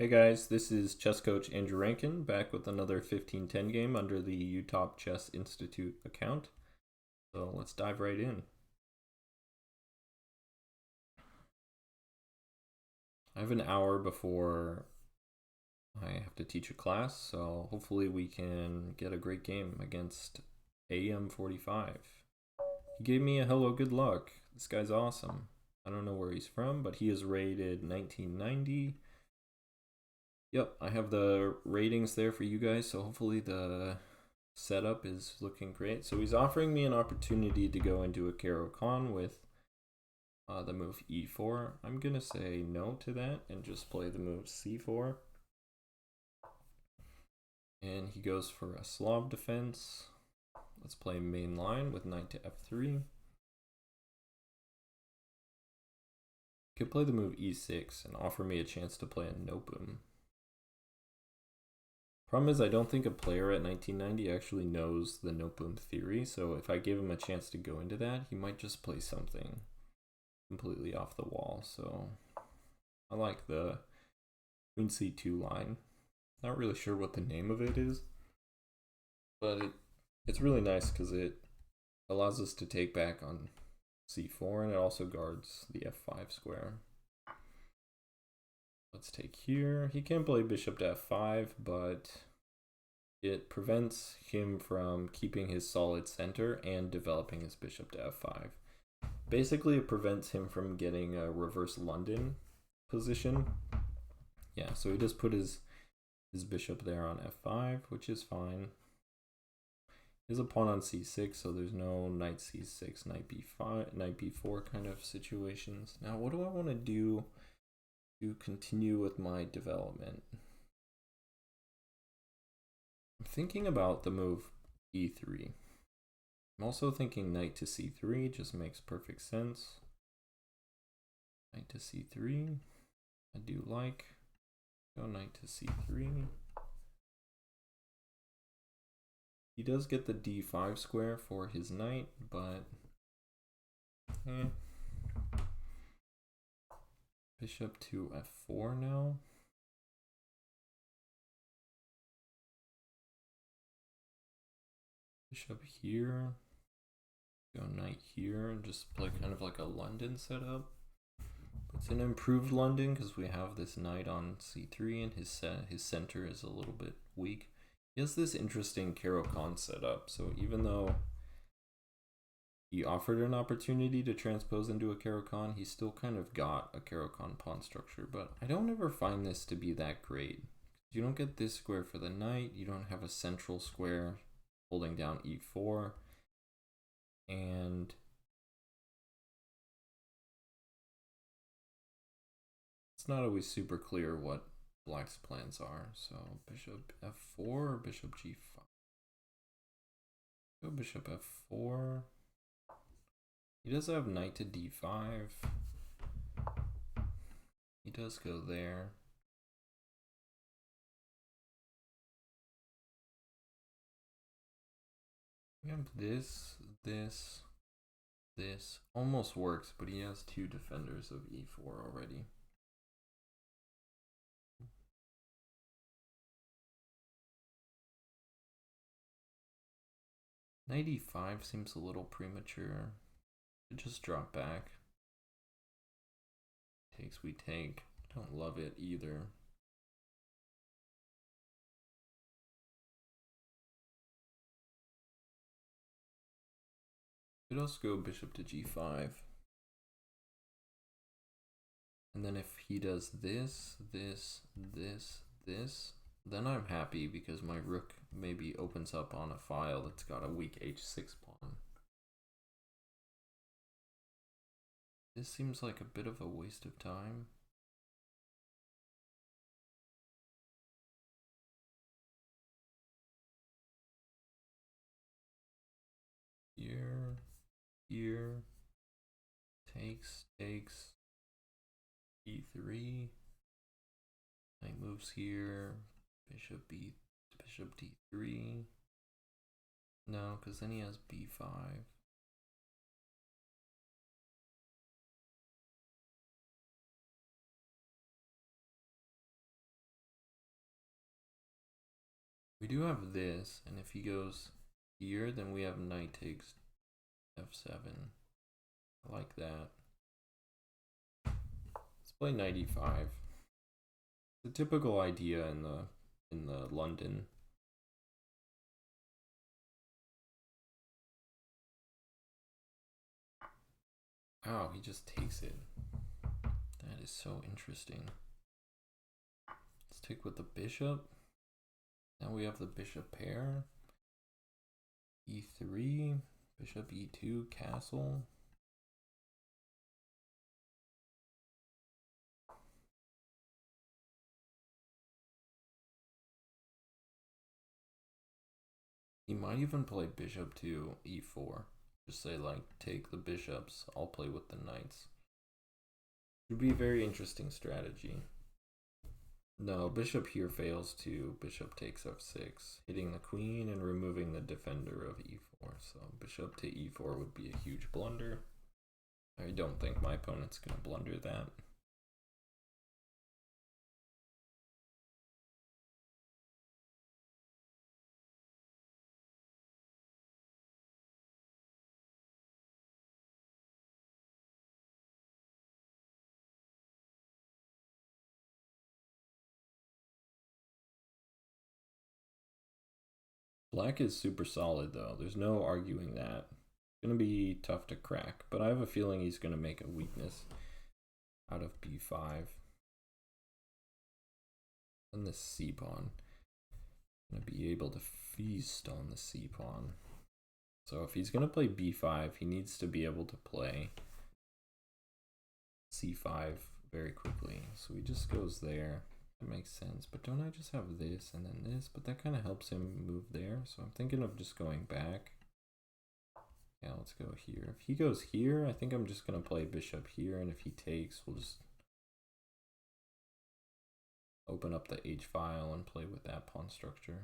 Hey guys, this is chess coach Andrew Rankin back with another 1510 game under the Utop Chess Institute account. So let's dive right in. I have an hour before I have to teach a class, so hopefully we can get a great game against AM45. He gave me a hello, good luck. This guy's awesome. I don't know where he's from, but he is rated 1990. Yep, I have the ratings there for you guys, so hopefully the setup is looking great. So he's offering me an opportunity to go into a Caro-Kann with the move e4. I'm going to say no to that and just play the move c4. And he goes for a Slav Defense. Let's play main line with knight to f3. Could play the move e6 and offer me a chance to play a no boom. Problem is, I don't think a player at 1990 actually knows the no boom theory, so if I give him a chance to go into that, he might just play something completely off the wall. So I like the queen c2 line. Not really sure what the name of it is, but it's really nice because it allows us to take back on c4, and it also guards the f5 square. Let's take here. He can play bishop to f5, but it prevents him from keeping his solid center and developing his bishop to f5. Basically, it prevents him from getting a reverse London position. Yeah, so he just put his bishop there on f5, which is fine. He has a pawn on c6, so there's no knight c6, knight b5, knight b4 kind of situations. Now, what do I want to do to continue with my development? I'm thinking about the move e3. I'm also thinking knight to c3 just makes perfect sense. Knight to c3, I do like. Go knight to c3. He does get the d5 square for his knight, but bishop to f4 now. Bishop here. Go knight here and just play kind of like a London setup. It's an improved London because we have this knight on c3 and his center is a little bit weak. He has this interesting Caro-Kann setup, so even though he offered an opportunity to transpose into a Caro-Kann, he still kind of got a Caro-Kann pawn structure, but I don't ever find this to be that great. You don't get this square for the knight, you don't have a central square holding down e4, and it's not always super clear what black's plans are. So bishop f4 or bishop g5. Go bishop f4. He does have knight to d5. He does go there. We have this. Almost works, but he has two defenders of e4 already. Knight e5 seems a little premature. Just drop back. Takes, we take. Don't love it either. Could also go bishop to g5. And then if he does this, then I'm happy because my rook maybe opens up on a file that's got a weak h6 pawn. This seems like a bit of a waste of time. Here, takes, e3, knight moves here, bishop d3. No, because then he has b5. We do have this, and if he goes here, then we have knight takes f7. I like that. Let's play knight e5. It's a typical idea in the London. Wow, he just takes it. That is so interesting. Let's take with the bishop. Now we have the bishop pair. e3, bishop e2, castle. He might even play bishop to e4. Just say like, take the bishops, I'll play with the knights. Would be a very interesting strategy. No, bishop here fails too. Bishop takes f6, hitting the queen and removing the defender of e4. So bishop to e4 would be a huge blunder. I don't think my opponent's gonna blunder that. Black is super solid though. There's no arguing that. It's gonna be tough to crack, but I have a feeling he's gonna make a weakness out of b5. And the c pawn. Gonna be able to feast on the c pawn. So if he's gonna play b5, he needs to be able to play c5 very quickly. So he just goes there. That makes sense, but don't I just have this and then this? But that kind of helps him move there, so I'm thinking of just going back. Yeah, let's go here. If he goes here, I think I'm just gonna play bishop here, and if he takes, we'll just open up the h file and play with that pawn structure.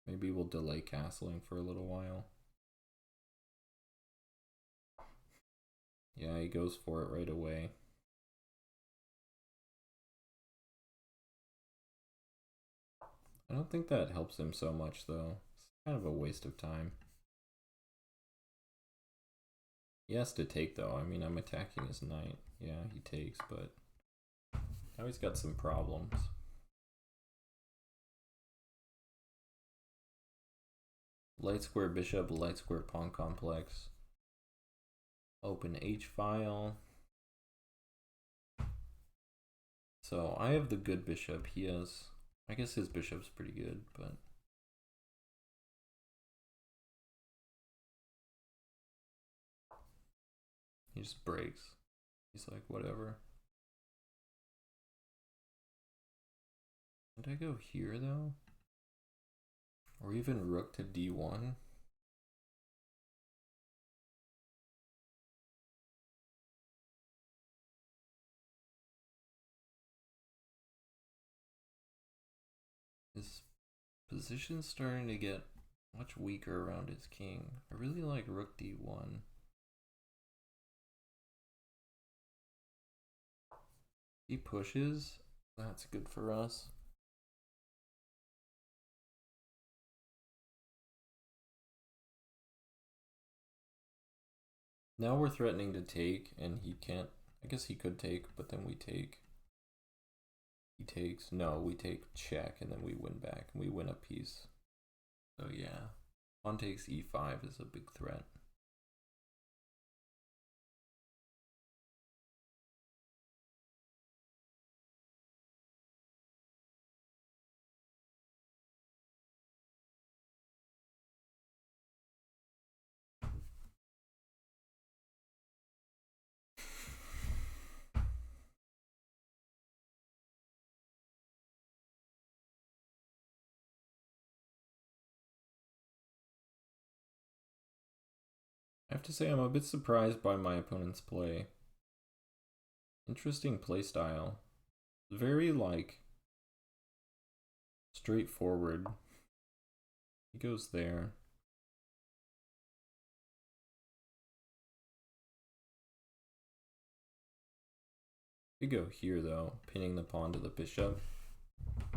Maybe we'll delay castling for a little while. Yeah, he goes for it right away. I don't think that helps him so much though. It's kind of a waste of time. He has to take though. I mean, I'm attacking his knight. Yeah, he takes, but now he's got some problems. Light square bishop, light square pawn complex. Open H file. So I have the good bishop. He has, I guess his bishop's pretty good, but he just breaks. He's like, whatever. Did I go here though? Or even rook to d1? His position's starting to get much weaker around his king. I really like rook d1. He pushes, that's good for us. Now we're threatening to take, and he can't. I guess he could take, but then we take. He takes. No, we take check, and then we win back, and we win a piece. So yeah, pawn takes e5 is a big threat. I have to say I'm a bit surprised by my opponent's play. Interesting play style. Very like straightforward. He goes there. We go here though, pinning the pawn to the bishop.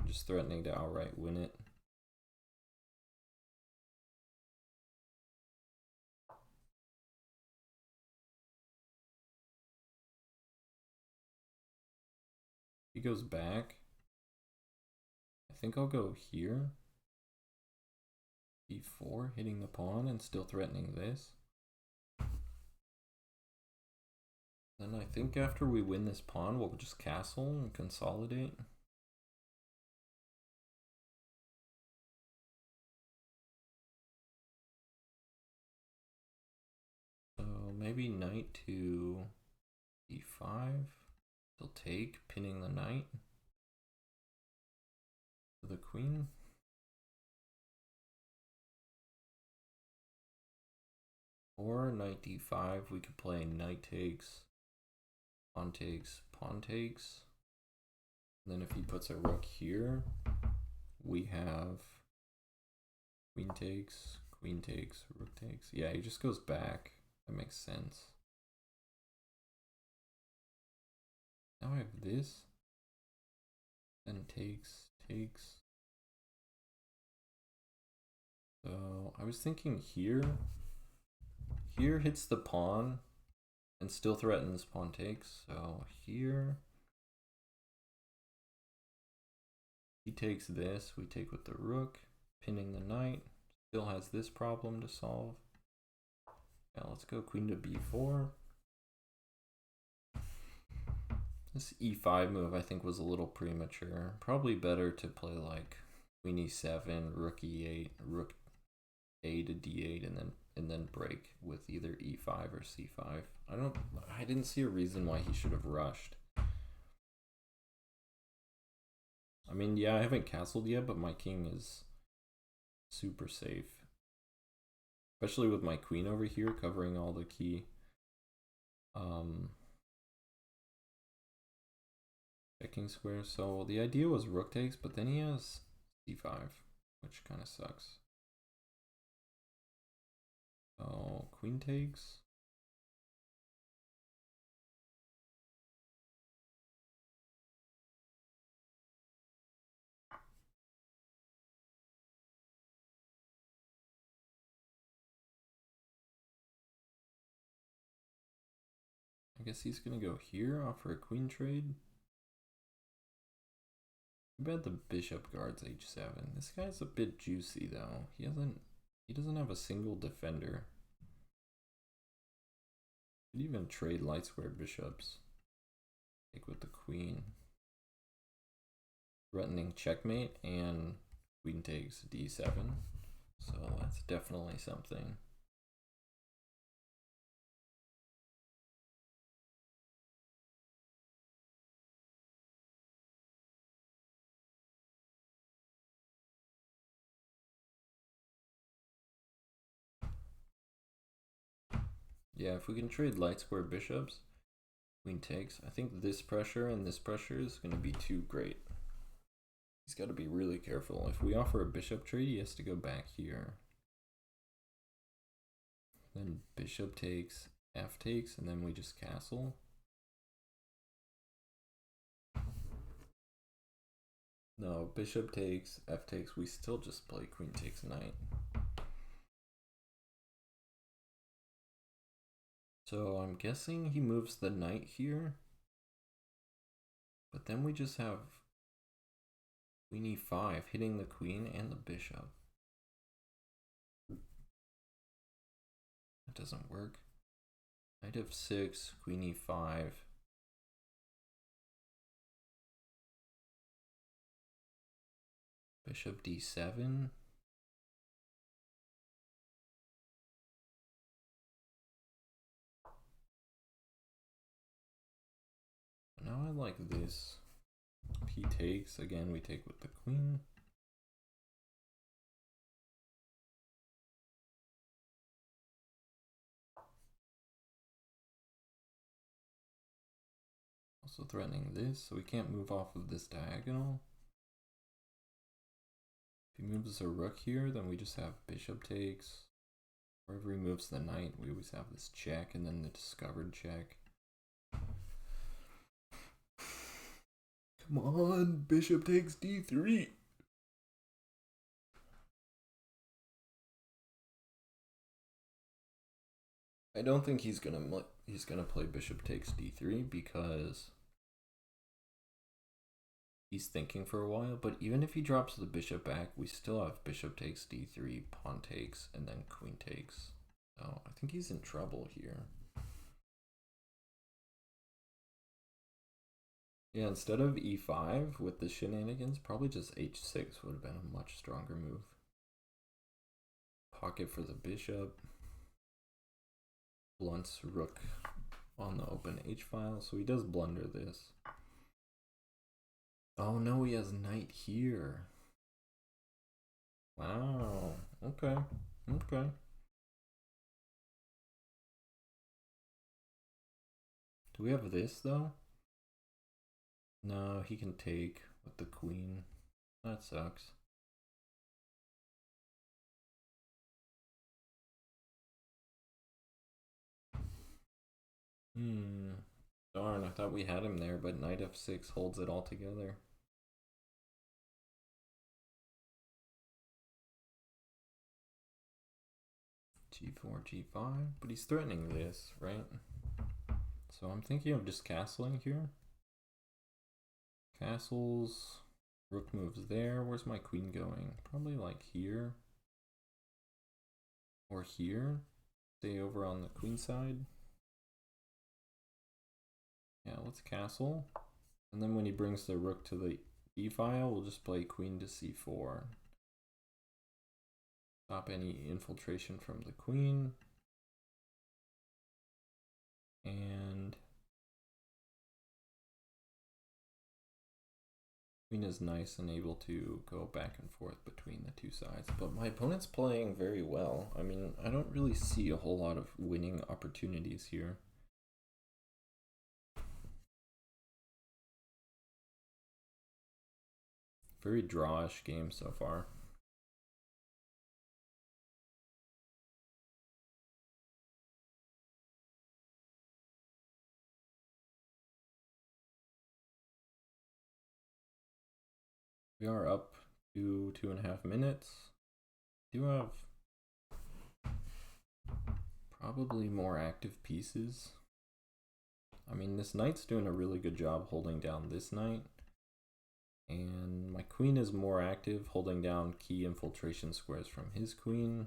Just threatening to outright win it. he goes back, I think I'll go here. E4, hitting the pawn and still threatening this. Then I think after we win this pawn, we'll just castle and consolidate. So maybe knight to e5. He'll take, pinning the knight to the queen. Or knight d5, we could play knight takes, pawn takes, pawn takes. And then if he puts a rook here, we have queen takes, rook takes. Yeah, he just goes back. That makes sense. Now I have this. Then takes. So I was thinking here. Here hits the pawn and still threatens pawn takes. So here he takes this. We take with the rook, pinning the knight. Still has this problem to solve. Yeah, let's go queen to b4. This e5 move I think was a little premature. Probably better to play like queen e7, rook e8, rook a to d8, and then break with either e5 or c5. I didn't see a reason why he should have rushed. I mean, yeah, I haven't castled yet, but my king is super safe. Especially with my queen over here covering all the key checking squares. So the idea was rook takes, but then he has c5, which kind of sucks. So queen takes. I guess he's gonna go here, offer a queen trade. Too bad the bishop guards h7. This guy's a bit juicy though. He doesn't have a single defender. Could even trade light square bishops. Take with the queen. Threatening checkmate and queen takes d7. So that's definitely something. Yeah, if we can trade light square bishops, queen takes. I think this pressure and this pressure is going to be too great. He's got to be really careful. If we offer a bishop trade, he has to go back here. Then bishop takes, f takes, and then we just castle. No, bishop takes, f takes. We still just play queen takes knight. So I'm guessing he moves the knight here. But then we just have queen e5 hitting the queen and the bishop. That doesn't work. Knight f6, queen e5. Bishop d7. Now I like this. If he takes, again we take with the queen. Also threatening this, so we can't move off of this diagonal. If he moves a rook here, then we just have bishop takes. Wherever he moves the knight, we always have this check and then the discovered check. Come on, bishop takes d3. I don't think he's gonna play bishop takes d3 because he's thinking for a while, but even if he drops the bishop back, we still have bishop takes d3, pawn takes, and then queen takes. So I think he's in trouble here. Yeah, instead of e5 with the shenanigans, probably just h6 would have been a much stronger move. Pocket for the bishop. Blunts rook on the open h-file, so he does blunder this. Oh no, he has knight here. Wow, okay, okay. Do we have this though? No, he can take with the queen. That sucks. Darn, I thought we had him there, but knight f6 holds it all together. G4, G5, but he's threatening this, right? So I'm thinking of just castling here. Castles, rook moves there. Where's my queen going? Probably like here. Or here. Stay over on the queen side. Yeah, let's castle. And then when he brings the rook to the e-file, we'll just play queen to c4. Stop any infiltration from the queen. And queen is nice and able to go back and forth between the two sides. But my opponent's playing very well. I mean, I don't really see a whole lot of winning opportunities here. Very drawish game so far. We are up to 2.5 minutes. Do have probably more active pieces. I mean, this knight's doing a really good job holding down this knight. And my queen is more active, holding down key infiltration squares from his queen.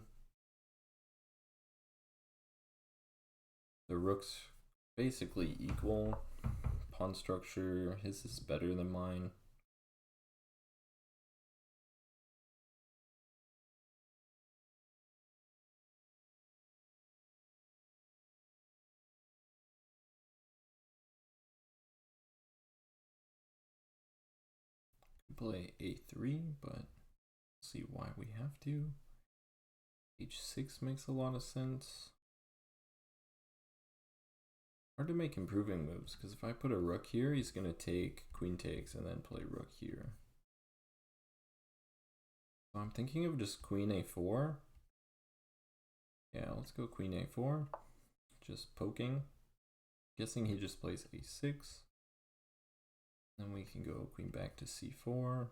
The rook's basically equal. Pawn structure, his is better than mine. Play a3, but see why we have to. h6 makes a lot of sense. Hard to make improving moves, because if I put a rook here, he's going to take queen takes and then play rook here. So I'm thinking of just queen a4. Yeah, let's go queen a4. Just poking. Guessing he just plays a6. Then we can go queen back to c4.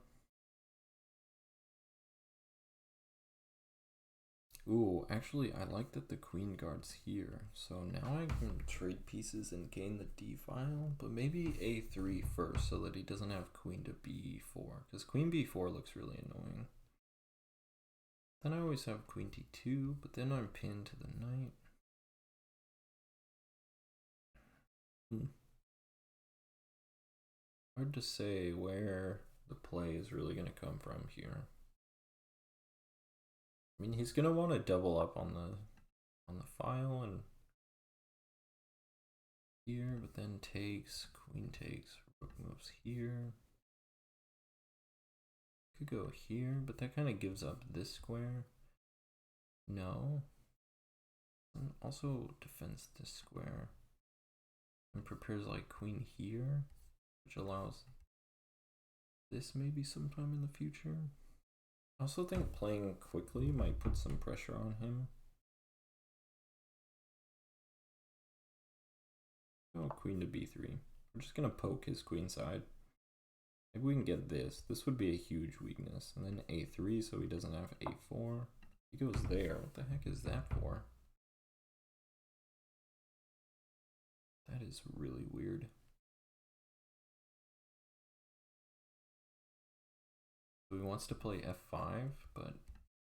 Ooh, actually, I like that the queen guards here. So now I can trade pieces and gain the d file, but maybe a3 first so that he doesn't have queen to b4, because queen b4 looks really annoying. Then I always have queen d2, but then I'm pinned to the knight. Hard to say where the play is really going to come from here. I mean, he's going to want to double up on the file and here, but then takes, queen takes, rook moves here. Could go here, but that kind of gives up this square. No. And also defends this square. And prepares like queen here, which allows this maybe sometime in the future. I also think playing quickly might put some pressure on him. Oh, queen to b3. We're just gonna poke his queen side. Maybe we can get this. This would be a huge weakness. And then a3 so he doesn't have a4. He goes there. What the heck is that for? That is really weird. he wants to play f5, but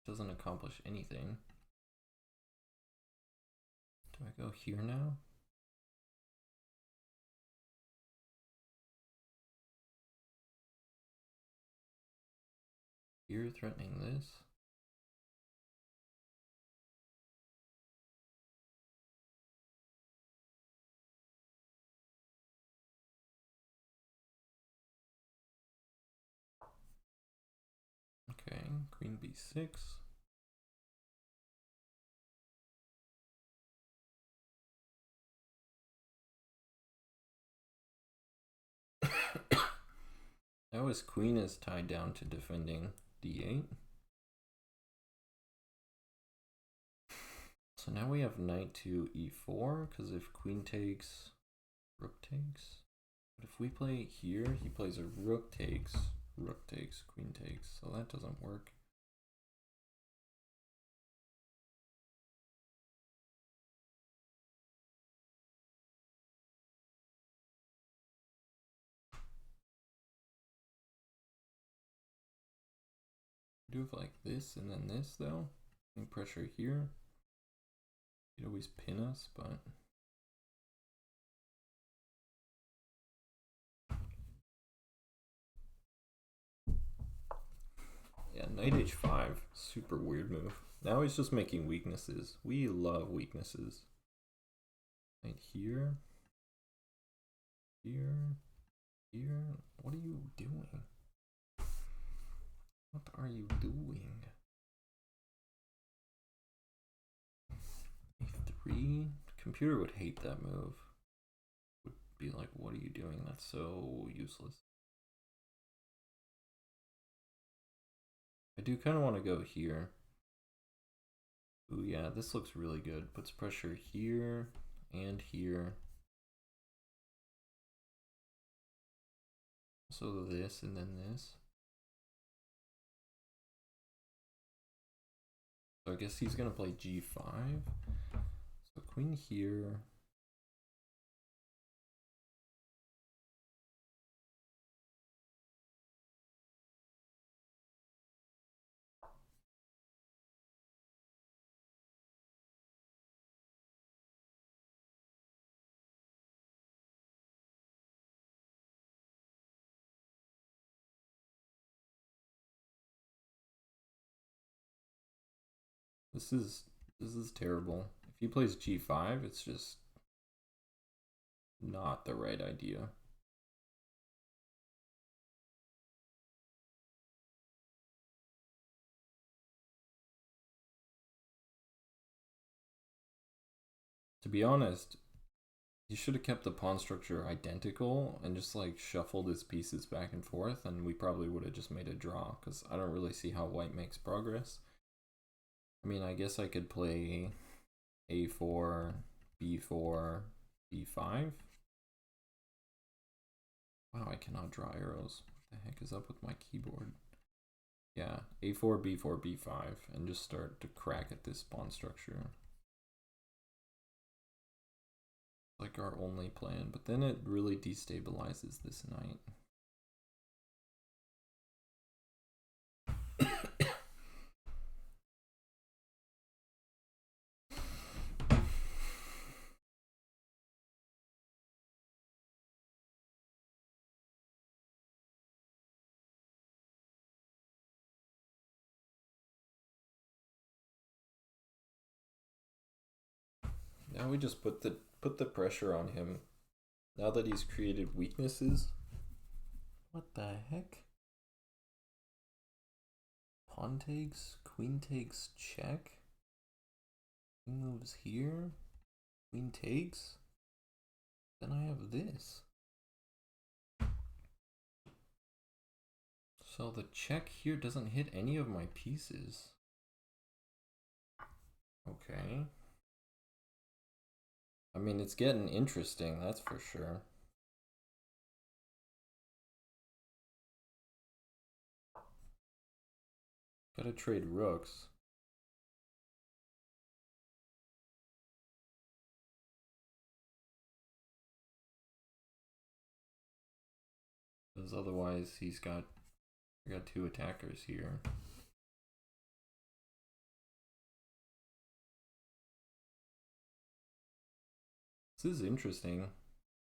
doesn't accomplish anything. Do I go here now? Here, threatening this. Okay, queen b6. Now his queen is tied down to defending d8. So now we have knight to e4, because if queen takes, rook takes. But if we play here, he plays a rook takes, queen takes, so that doesn't work. Do like this and then this though. Any pressure here. He'd always pin us, but yeah, knight h5, super weird move. Now he's just making weaknesses. We love weaknesses. Knight here, here, here. What are you doing? What are you doing? A3. Computer would hate that move. Would be like, what are you doing? That's so useless. I do kind of want to go here. Ooh, yeah, this looks really good. Puts pressure here and here. So this and then this. So I guess he's gonna play g5. So queen here. This is terrible. If he plays g5, it's just not the right idea. To be honest, he should have kept the pawn structure identical and just like shuffled his pieces back and forth, and we probably would have just made a draw, because I don't really see how white makes progress. I mean, I guess I could play a4, b4, b5. Wow, I cannot draw arrows. What the heck is up with my keyboard? Yeah, a4, b4, b5, and just start to crack at this pawn structure. Like our only plan, but then it really destabilizes this knight. Now we just put the pressure on him. Now that he's created weaknesses. What the heck? Pawn takes, queen takes, check. King moves here. Queen takes. Then I have this. So the check here doesn't hit any of my pieces. Okay. I mean, it's getting interesting, that's for sure. Gotta trade rooks. Because otherwise he's got We got two attackers here. This is interesting.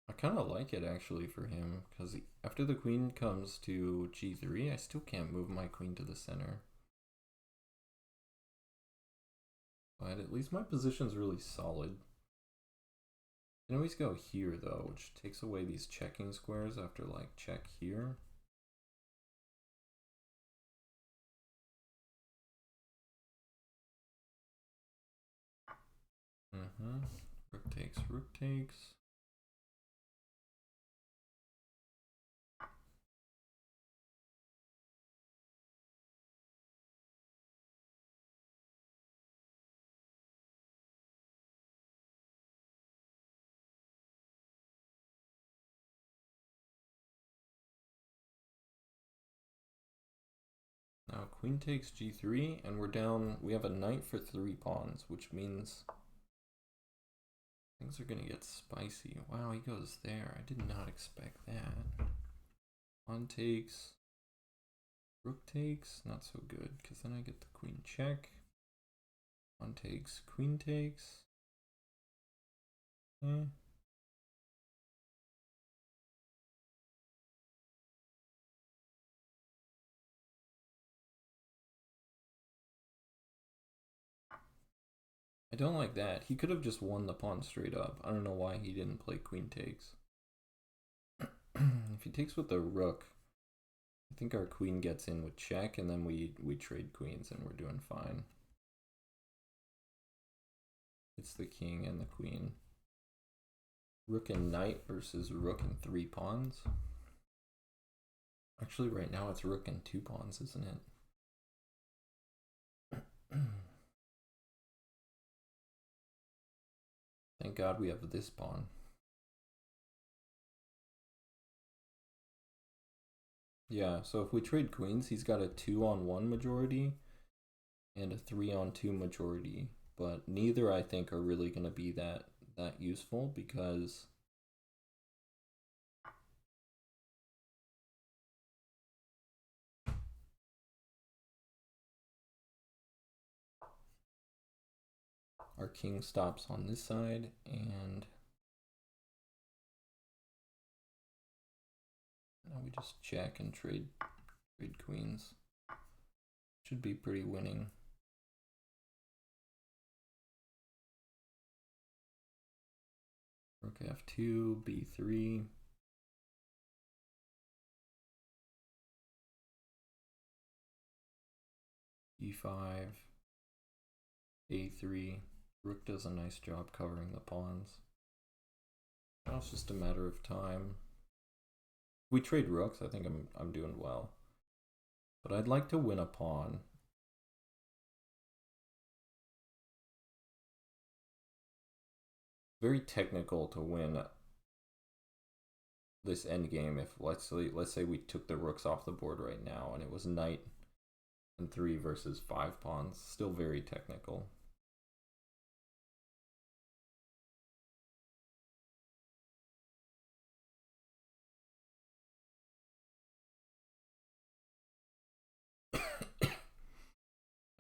I kind of like it actually for him, because after the queen comes to g3, I still can't move my queen to the center. But at least my position's really solid. I can always go here though, which takes away these checking squares after like check here. Rook takes, rook takes. Now queen takes g3, and we're down. We have a knight for 3 pawns, which means things are gonna get spicy. Wow, he goes there. I did not expect that. Pawn takes, rook takes, not so good, because then I get the queen check. Pawn takes, queen takes. I don't like that. He could have just won the pawn straight up. I don't know why he didn't play queen takes. If he takes with the rook, I think our queen gets in with check, and then we trade queens and we're doing fine. It's the king and the queen. Rook and knight versus rook and 3 pawns. Actually, right now it's rook and 2 pawns, isn't it? Thank God we have this pawn. Yeah, so if we trade queens, he's got a 2-on-1 majority and a 3-on-2 majority, but neither I think are really going to be that useful, because our king stops on this side, and now we just check and trade queens. Should be pretty winning. Rook f2, b3. e5, a3. Rook does a nice job covering the pawns. Now it's just a matter of time. If we trade rooks, I think I'm doing well. But I'd like to win a pawn. Very technical to win this endgame. If let's say we took the rooks off the board right now and it was knight and 3 versus 5 pawns, still very technical.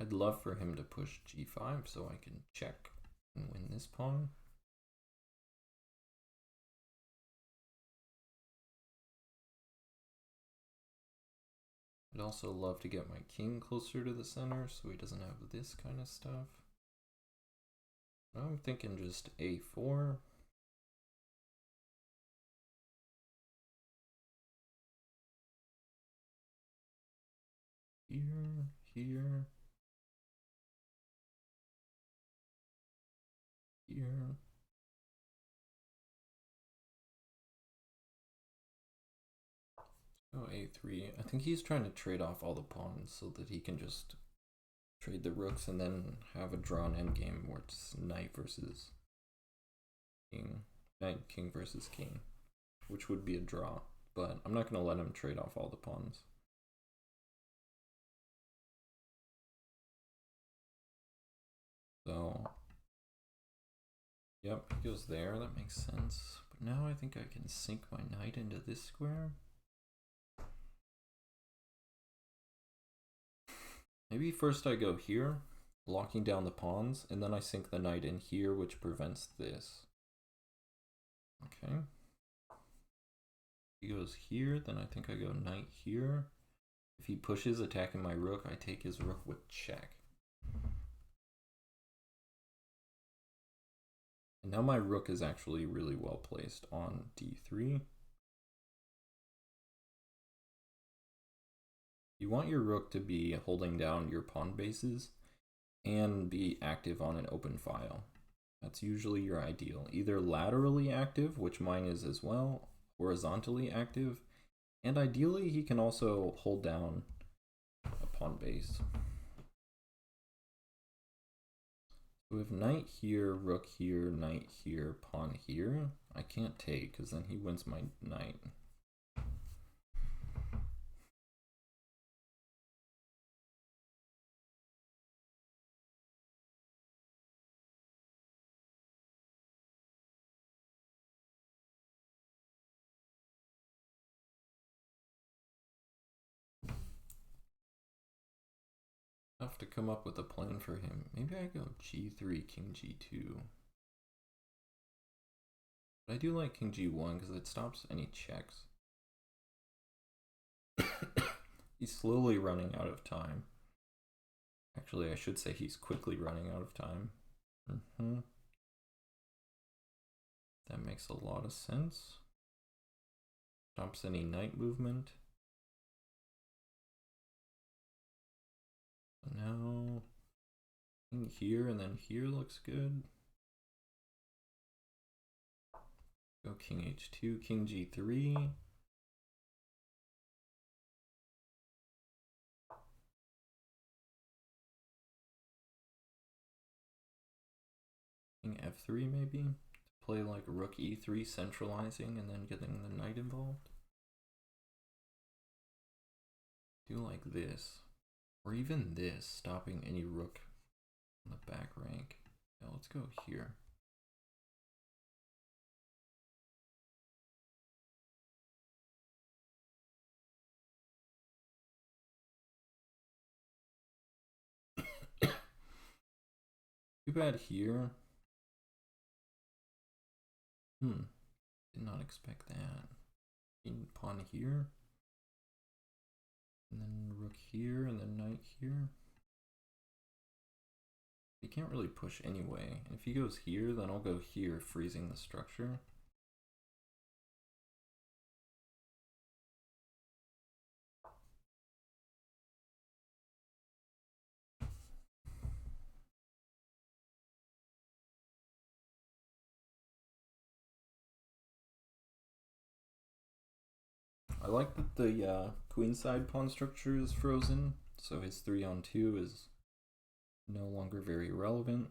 I'd love for him to push g5 so I can check and win this pawn. I'd also love to get my king closer to the center so he doesn't have this kind of stuff. Now I'm thinking just a4. Here, here, here. Oh, a3. I think he's trying to trade off all the pawns so that he can just trade the rooks and then have a drawn endgame where it's knight versus king. Knight, king versus king, which would be a draw. But I'm not going to let him trade off all the pawns. So, yep, he goes there. That makes sense. But now I think I can sink my knight into this square. Maybe first I go here, locking down the pawns, and then I sink the knight in here, which prevents this. Okay. He goes here, then I think I go knight here. If he pushes attacking my rook, I take his rook with check. And now my rook is actually really well placed on d3. You want your rook to be holding down your pawn bases and be active on an open file. That's usually your ideal. Either laterally active, which mine is as well, horizontally active, and ideally he can also hold down a pawn base. So if knight here, rook here, knight here, pawn here, I can't take because then he wins my knight. I have to come up with a plan for him. Maybe I go g3, king g2. But I do like king g1 because it stops any checks. He's slowly running out of time. Actually, I should say he's quickly running out of time. That makes a lot of sense. Stops any knight movement. Now, king here and then here looks good. Go king h2, king g3. King f3 maybe, to play like rook e3 centralizing and then getting the knight involved. Do like this. Or even this, stopping any rook on the back rank. Yeah, let's go here. Too bad here. Did not expect that. Pawn here. And then rook here, and then knight here. He can't really push anyway. And if he goes here, then I'll go here, freezing the structure. I like that the queenside pawn structure is frozen, so his 3-on-2 is no longer very relevant.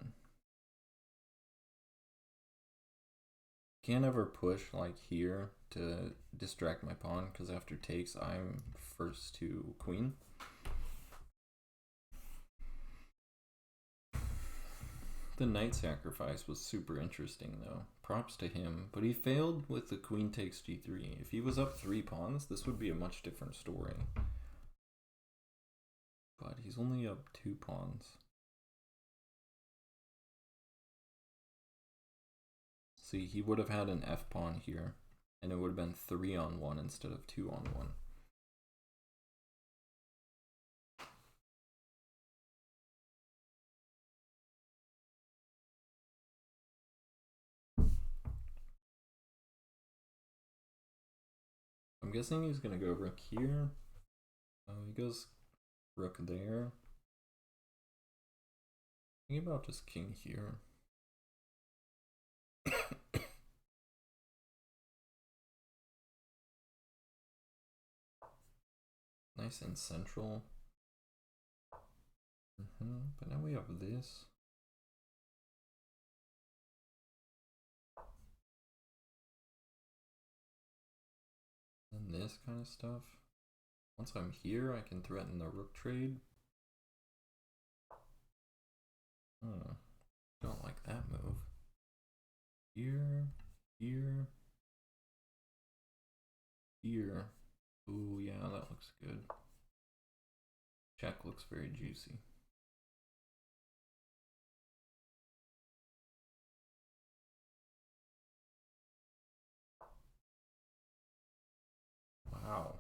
Can't ever push like here to distract my pawn, because after takes I'm first to queen. The knight sacrifice was super interesting though. Props to him, but he failed with the queen takes g3. If he was up 3 pawns, this would be a much different story. But he's only up 2 pawns. See, he would have had an f pawn here, and it would have been 3-on-1 instead of 2-on-1. I'm guessing he's gonna go rook here. Oh, he goes rook there. Thinking about just king here. Nice and central. But now we have this. And this kind of stuff. Once I'm here, I can threaten the rook trade. Don't like that move. Here, here, here. Ooh, yeah, that looks good. Check looks looks very juicy. Wow.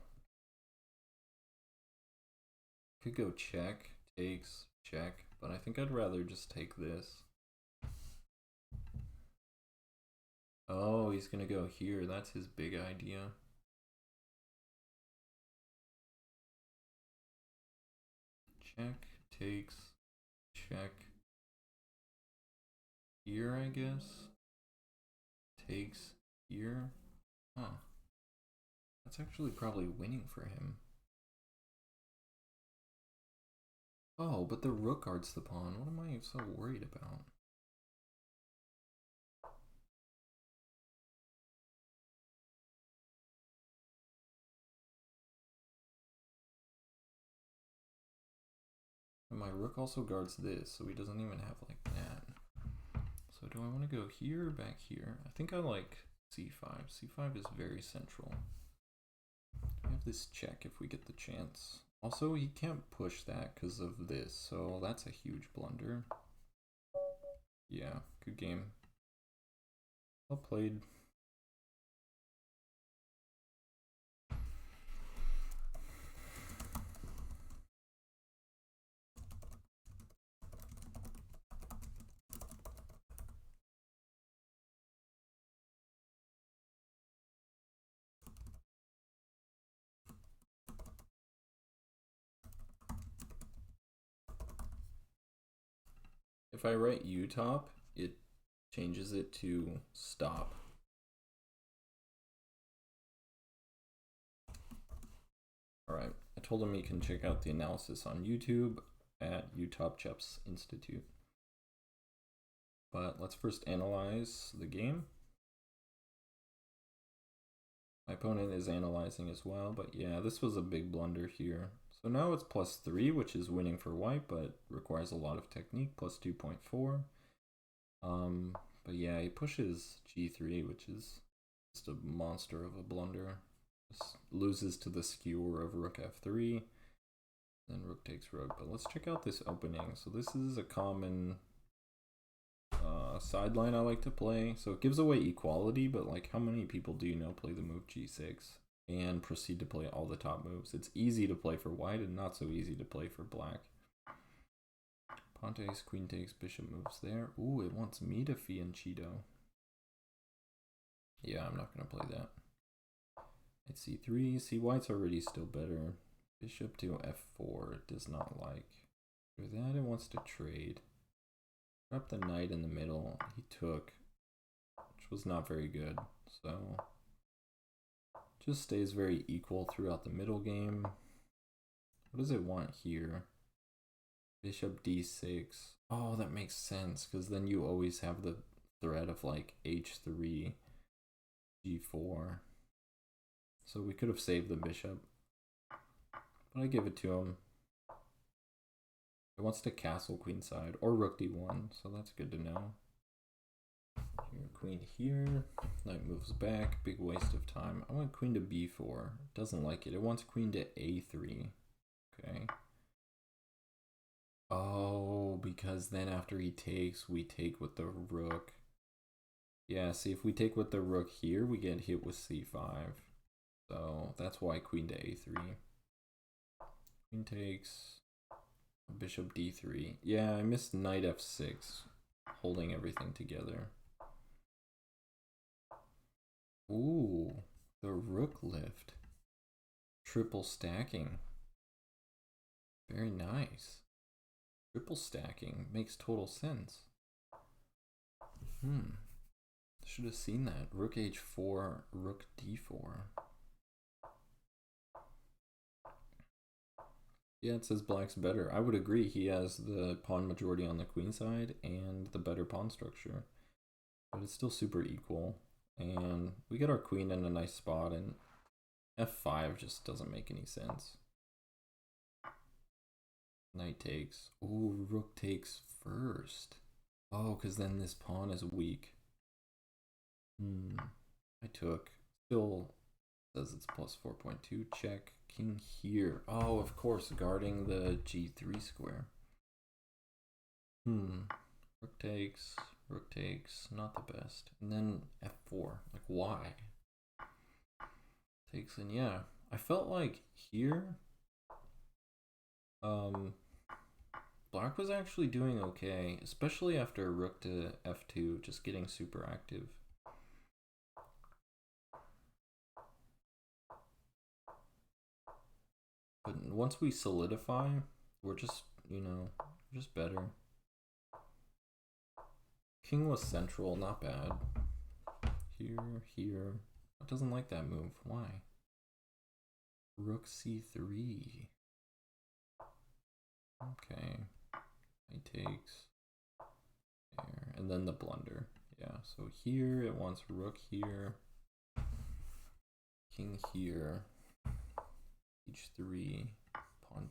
Could go check, takes, check, but I think I'd rather just take this. Oh, he's gonna go here. That's his big idea. Check, takes, check. Here, I guess. Takes here. Huh. That's actually probably winning for him. Oh, but the rook guards the pawn. What am I so worried about? And my rook also guards this, so he doesn't even have like that. So do I want to go here or back here? I think I like c5. c5 is very central. We have this check if we get the chance. Also, he can't push that because of this, so that's a huge blunder. Yeah, good game. Well played. If I write Utop, it changes it to stop. Alright, I told him he can check out the analysis on YouTube at Utop Chef's Institute. But let's first analyze the game. My opponent is analyzing as well, but yeah, this was a big blunder here. So now it's +3, which is winning for white, but requires a lot of technique, +2.4. But yeah, he pushes g3, which is just a monster of a blunder. Just loses to the skewer of rook f3. Then rook takes rook. But let's check out this opening. So this is a common sideline I like to play. So it gives away equality, but like how many people do you know play the move g6 and proceed to play all the top moves? It's easy to play for white and not so easy to play for black. Pawn takes, queen takes, bishop moves there. Ooh, it wants me to fianchetto. Yeah, I'm not going to play that. At c3, see white's already still better. Bishop to f4, it does not like. For that, it wants to trade. Drop the knight in the middle. He took, which was not very good. So, just stays very equal throughout the middle game. What does it want here? Bishop d6. Oh, that makes sense, because then you always have the threat of like h3, g4. So we could have saved the bishop, but I give it to him. It wants to castle queenside or rook d1, so that's good to know. Here, queen here, knight moves back, big waste of time. I want queen to b4, doesn't like it. It wants queen to a3, okay. Oh, because then after he takes, we take with the rook. Yeah, see, if we take with the rook here, we get hit with c5. So that's why queen to a3. Queen takes, bishop d3. Yeah, I missed knight f6, holding everything together. Ooh, the rook lift. Triple stacking. Very nice. Triple stacking makes total sense. Should have seen that. Rook h4, rook d4. Yeah, it says black's better. I would agree. He has the pawn majority on the queen side and the better pawn structure. But it's still super equal. And we get our queen in a nice spot, and f5 just doesn't make any sense. Knight takes. Ooh, rook takes first. Oh, because then this pawn is weak. I took. Still says it's +4.2. Check. King here. Oh, of course, guarding the g3 square. Rook takes, not the best. And then f4. Like, why? Takes in, yeah. I felt like here, black was actually doing okay, especially after rook to f2, just getting super active. But once we solidify, we're just, you know, just better. King was central, not bad. Here. It doesn't like that move. Why? Rook c3. Okay. He takes. There. And then the blunder. Yeah, so here it wants rook here. King here. h3. Pawn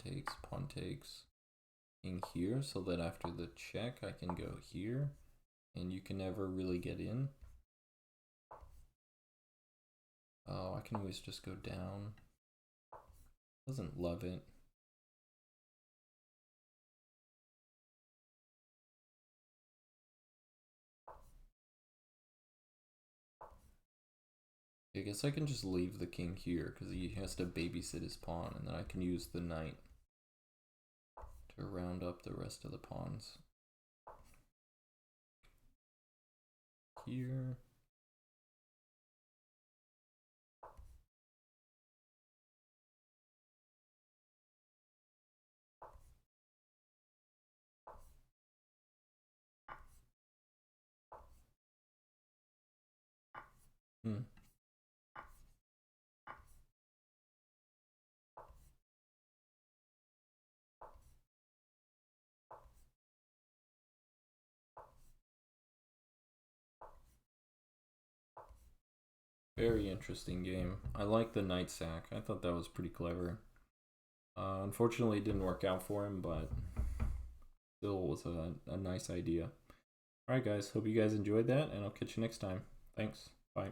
takes. King here, so that after the check I can go here. And you can never really get in. Oh, I can always just go down. Doesn't love it. I guess I can just leave the king here because he has to babysit his pawn, and then I can use the knight to round up the rest of the pawns. Here. Very interesting game. I like the knight sack. I thought that was pretty clever. Unfortunately, it didn't work out for him, but still was a nice idea. Alright guys, hope you guys enjoyed that, and I'll catch you next time. Thanks. Bye.